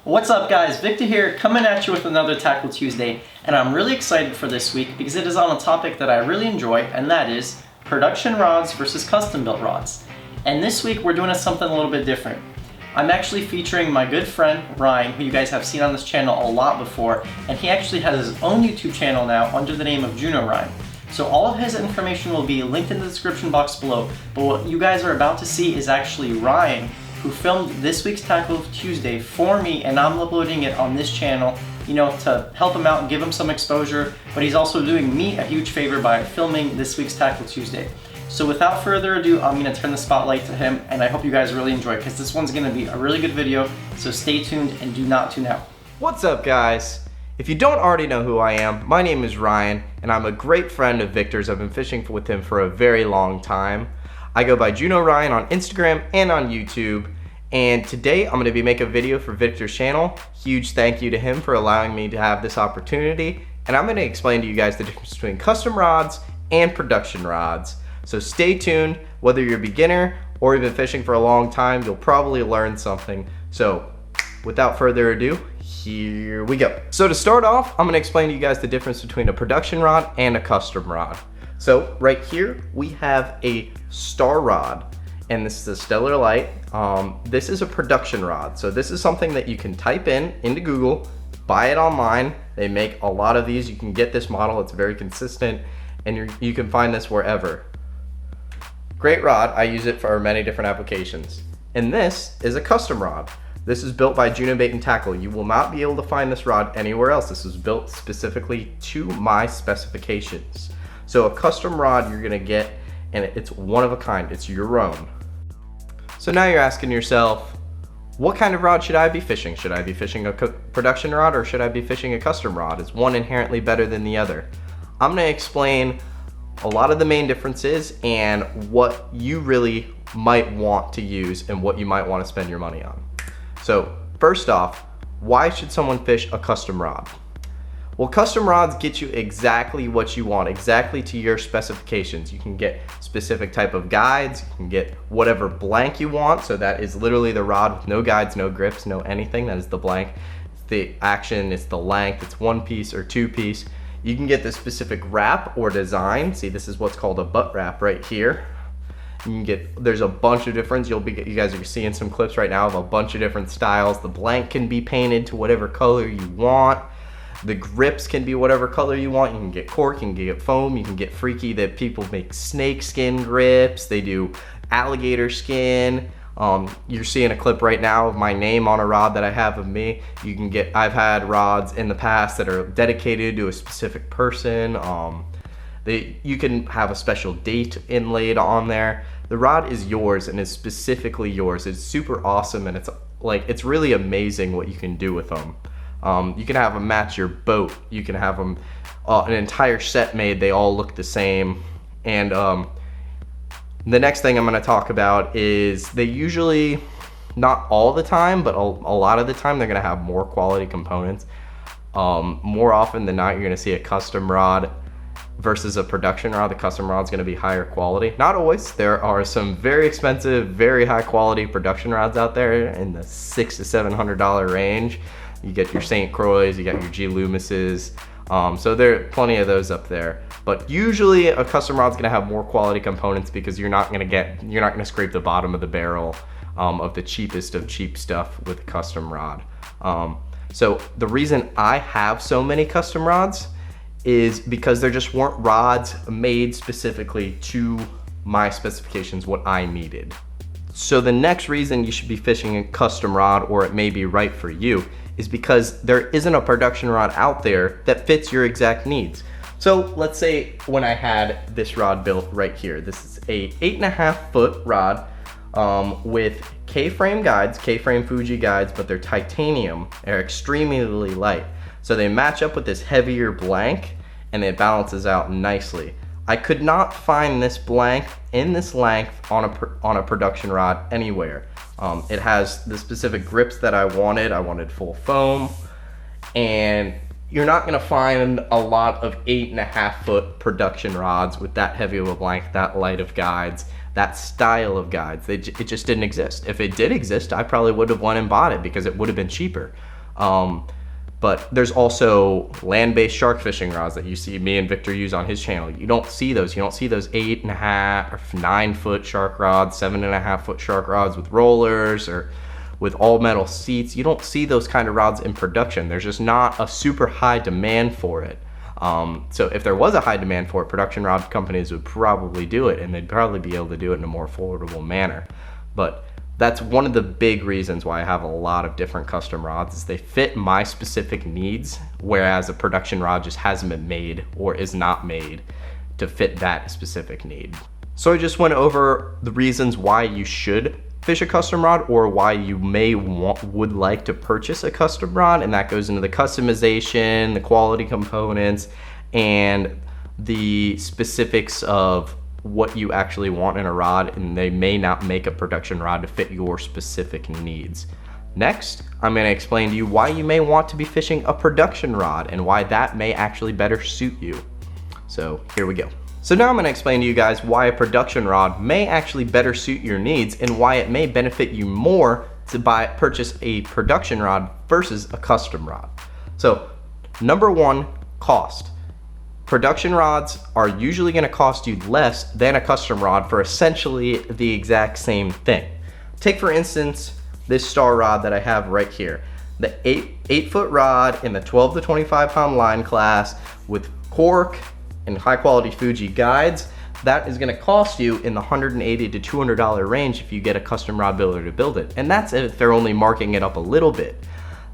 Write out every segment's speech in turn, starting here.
What's up guys, Victor here, coming at you with another Tackle Tuesday, and I'm really excited for this week because it is on a topic that I really enjoy, and that is production rods versus custom built rods. And this week we're doing something a little bit different. I'm actually featuring my good friend Ryan, who you guys have seen on this channel a lot before, and he actually has his own YouTube channel now under the name of Juno Ryan. So all of his information will be linked in the description box below, but what you guys are about to see is actually Ryan, who filmed this week's Tackle Tuesday for me, and I'm uploading it on this channel, to help him out and give him some exposure, but he's also doing me a huge favor by filming this week's Tackle Tuesday. So without further ado, I'm going to turn the spotlight to him, and I hope you guys really enjoy it because this one's going to be a really good video, so stay tuned and do not tune out. What's up guys? If you don't already know who I am, my name is Ryan, and I'm a great friend of Victor's. I've been fishing with him for a very long time. I go by Juno Ryan on Instagram and on YouTube, and today I'm going to be making a video for Victor's channel. Huge thank you to him for allowing me to have this opportunity, and I'm going to explain to you guys the difference between custom rods and production rods. So stay tuned. Whether you're a beginner or you've been fishing for a long time, you'll probably learn something. So without further ado, here we go. So to start off, I'm going to explain to you guys the difference between a production rod and a custom rod. So right here we have a star rod, and this is a Stellar Light. This is a production rod. So this is something that you can type into Google, buy it online. They make a lot of these. You can get this model. It's very consistent, and you can find this wherever. Great rod. I use it for many different applications. And this is a custom rod. This is built by Juno Bait and Tackle. You will not be able to find this rod anywhere else. This was built specifically to my specifications. So a custom rod you're gonna get, and it's one of a kind. It's your own. So now you're asking yourself, what kind of rod should I be fishing? Should I be fishing a production rod or should I be fishing a custom rod? Is one inherently better than the other? I'm gonna explain a lot of the main differences and what you really might want to use and what you might want to spend your money on. So first off, why should someone fish a custom rod? Well, custom rods get you exactly what you want, exactly to your specifications. You can get specific type of guides, you can get whatever blank you want. So that is literally the rod with no guides, no grips, no anything. That is the blank. It's the action, it's the length, it's 1 piece or 2 piece. You can get the specific wrap or design. See, this is what's called a butt wrap right here. You can get, there's a bunch of different, you guys are seeing some clips right now of a bunch of different styles. The blank can be painted to whatever color you want. The grips can be whatever color you want. You can get cork, you can get foam, you can get freaky that people make snake skin grips. They do alligator skin. You're seeing a clip right now of my name on a rod that I have of me. You can get, I've had rods in the past that are dedicated to a specific person. You can have a special date inlaid on there. The rod is yours and is specifically yours. It's super awesome, and it's really amazing what you can do with them. You can have them match your boat. You can have them an entire set made. They all look the same. And the next thing I'm going to talk about is they usually, not all the time, but a lot of the time, they're going to have more quality components. More often than not, you're going to see a custom rod versus a production rod. The custom rod is going to be higher quality. Not always. There are some very expensive, very high quality production rods out there in the $600 to $700 range. You get your St. Croix, you got your G. Loomises. So there are plenty of those up there. But usually a custom rod's gonna have more quality components because you're not gonna scrape the bottom of the barrel of the cheapest of cheap stuff with a custom rod. So the reason I have so many custom rods is because there just weren't rods made specifically to my specifications, what I needed. So the next reason you should be fishing a custom rod, or it may be right for you, is because there isn't a production rod out there that fits your exact needs. So let's say when I had this rod built right here, this is a 8.5 foot rod with K-frame guides, K-frame Fuji guides, but they're titanium. They're extremely light. So they match up with this heavier blank and it balances out nicely. I could not find this blank in this length on a production rod anywhere. It has the specific grips that I wanted. I wanted full foam, and you're not gonna find a lot of 8.5 foot production rods with that heavy of a blank, that light of guides, that style of guides. It just didn't exist. If it did exist, I probably would have went and bought it because it would have been cheaper. But there's also land-based shark fishing rods that you see me and Victor use on his channel. You don't see those. You don't see those 8.5 or 9-foot shark rods, 7.5-foot shark rods with rollers or with all metal seats. You don't see those kind of rods in production. There's just not a super high demand for it. So if there was a high demand for it, production rod companies would probably do it, and they'd probably be able to do it in a more affordable manner. But that's one of the big reasons why I have a lot of different custom rods, is they fit my specific needs, whereas a production rod just hasn't been made or is not made to fit that specific need. So I just went over the reasons why you should fish a custom rod, or why you would like to purchase a custom rod, and that goes into the customization, the quality components, and the specifics of what you actually want in a rod, and they may not make a production rod to fit your specific needs. Next, I'm going to explain to you why you may want to be fishing a production rod and why that may actually better suit you. So here we go. So now I'm going to explain to you guys why a production rod may actually better suit your needs, and why it may benefit you more to purchase a production rod versus a custom rod. So number one, cost. Production rods are usually going to cost you less than a custom rod for essentially the exact same thing. Take for instance this star rod that I have right here. The 8-foot rod in the 12 to 25 pound line class with cork and high quality Fuji guides. That is going to cost you in the $180 to $200 range if you get a custom rod builder to build it. And that's if they're only marking it up a little bit.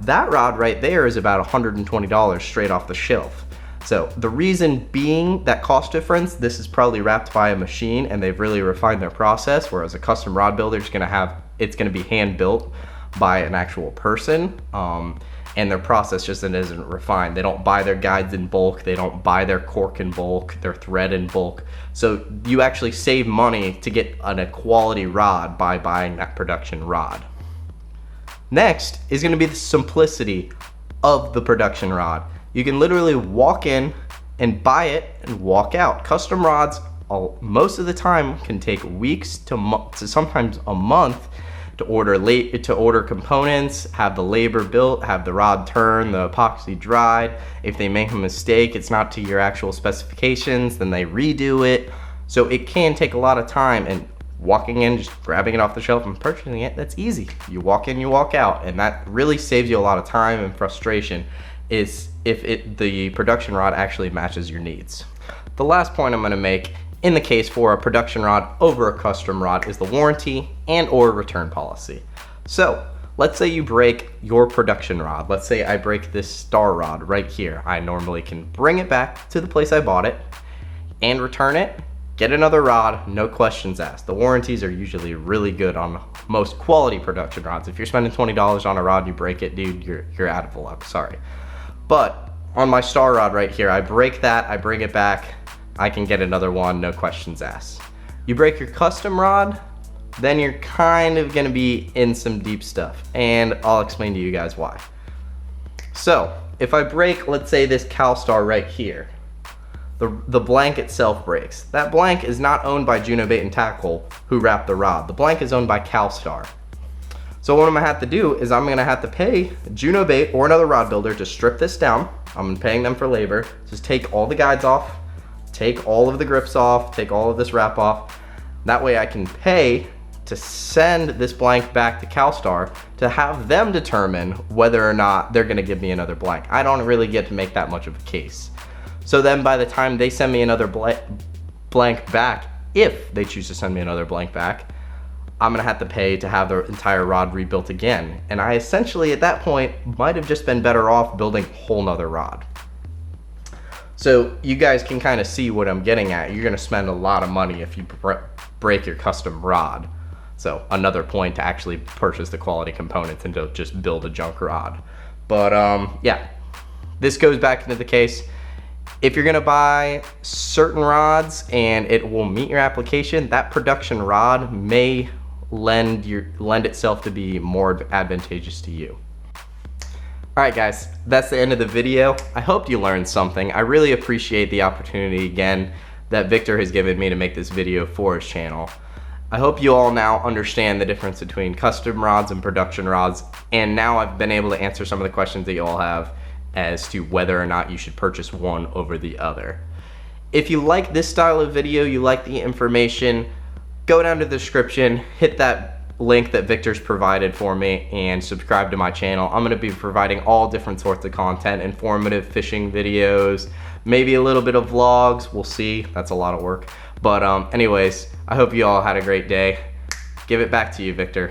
That rod right there is about $120 straight off the shelf. So the reason being that cost difference, this is probably wrapped by a machine and they've really refined their process, whereas a custom rod builder is going to be hand built by an actual person, and their process just isn't refined. They don't buy their guides in bulk, they don't buy their cork in bulk, their thread in bulk. So you actually save money to get a quality rod by buying that production rod. Next is going to be the simplicity of the production rod. You can literally walk in and buy it and walk out. Custom rods, most of the time, can take weeks to sometimes a month to order components, have the labor built, have the rod turned, the epoxy dried. If they make a mistake, it's not to your actual specifications, then they redo it. So it can take a lot of time, and walking in, just grabbing it off the shelf and purchasing it, that's easy. You walk in, you walk out, and that really saves you a lot of time and frustration, is if the production rod actually matches your needs. The last point I'm going to make in the case for a production rod over a custom rod is the warranty and or return policy. So let's say you break your production rod. Let's say I break this star rod right here. I normally can bring it back to the place I bought it and return it, get another rod, no questions asked. The warranties are usually really good on most quality production rods. If you're spending $20 on a rod, you break it, dude, you're out of luck, sorry. But on my star rod right here, I break that, I bring it back, I can get another one, no questions asked. You break your custom rod, then you're kind of gonna be in some deep stuff, and I'll explain to you guys why. So if I break, let's say this CalStar right here, the blank itself breaks. That blank is not owned by Juno Bait and Tackle, who wrapped the rod. The blank is owned by CalStar. So what I'm gonna have to do is I'm gonna have to pay Juno Bait or another rod builder to strip this down. I'm paying them for labor. Just take all the guides off, take all of the grips off, take all of this wrap off. That way I can pay to send this blank back to CalStar to have them determine whether or not they're gonna give me another blank. I don't really get to make that much of a case. So then by the time they send me another blank back, if they choose to send me another blank back, I'm gonna have to pay to have the entire rod rebuilt again. And I essentially at that point might have just been better off building a whole nother rod. So you guys can kind of see what I'm getting at. You're gonna spend a lot of money if you break your custom rod. So another point to actually purchase the quality components and to just build a junk rod. But yeah, this goes back into the case. If you're gonna buy certain rods and it will meet your application, that production rod may lend itself to be more advantageous to you. All right guys, that's the end of the video. I hope you learned something. I really appreciate the opportunity again that Victor has given me to make this video for his channel. I hope you all now understand the difference between custom rods and production rods, and now I've been able to answer some of the questions that you all have as to whether or not you should purchase one over the other. If you like this style of video, you like the information, go down to the description, hit that link that Victor's provided for me, and subscribe to my channel. I'm going to be providing all different sorts of content, informative fishing videos, maybe a little bit of vlogs, we'll see, that's a lot of work. But anyways, I hope you all had a great day. Give it back to you, Victor.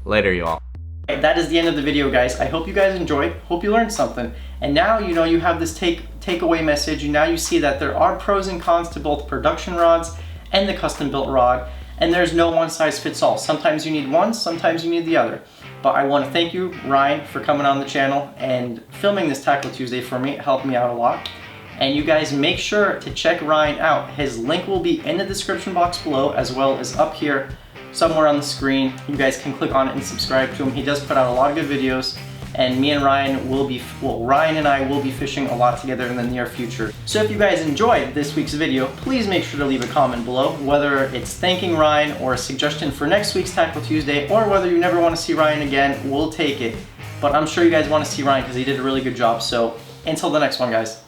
Later, you all. That is the end of the video, guys. I hope you guys enjoyed. Hope you learned something. And now you have this takeaway message. Now you see that there are pros and cons to both production rods and the custom built rod. And there's no one size fits all. Sometimes you need one, sometimes you need the other. But I want to thank you, Ryan, for coming on the channel and filming this Tackle Tuesday for me. It helped me out a lot. And you guys make sure to check Ryan out. His link will be in the description box below, as well as up here somewhere on the screen. You guys can click on it and subscribe to him. He does put out a lot of good videos, and me and Ryan will be, Ryan and I will be fishing a lot together in the near future. So if you guys enjoyed this week's video, please make sure to leave a comment below, whether it's thanking Ryan or a suggestion for next week's Tackle Tuesday, or whether you never want to see Ryan again, we'll take it. But I'm sure you guys want to see Ryan because he did a really good job. So until the next one, guys.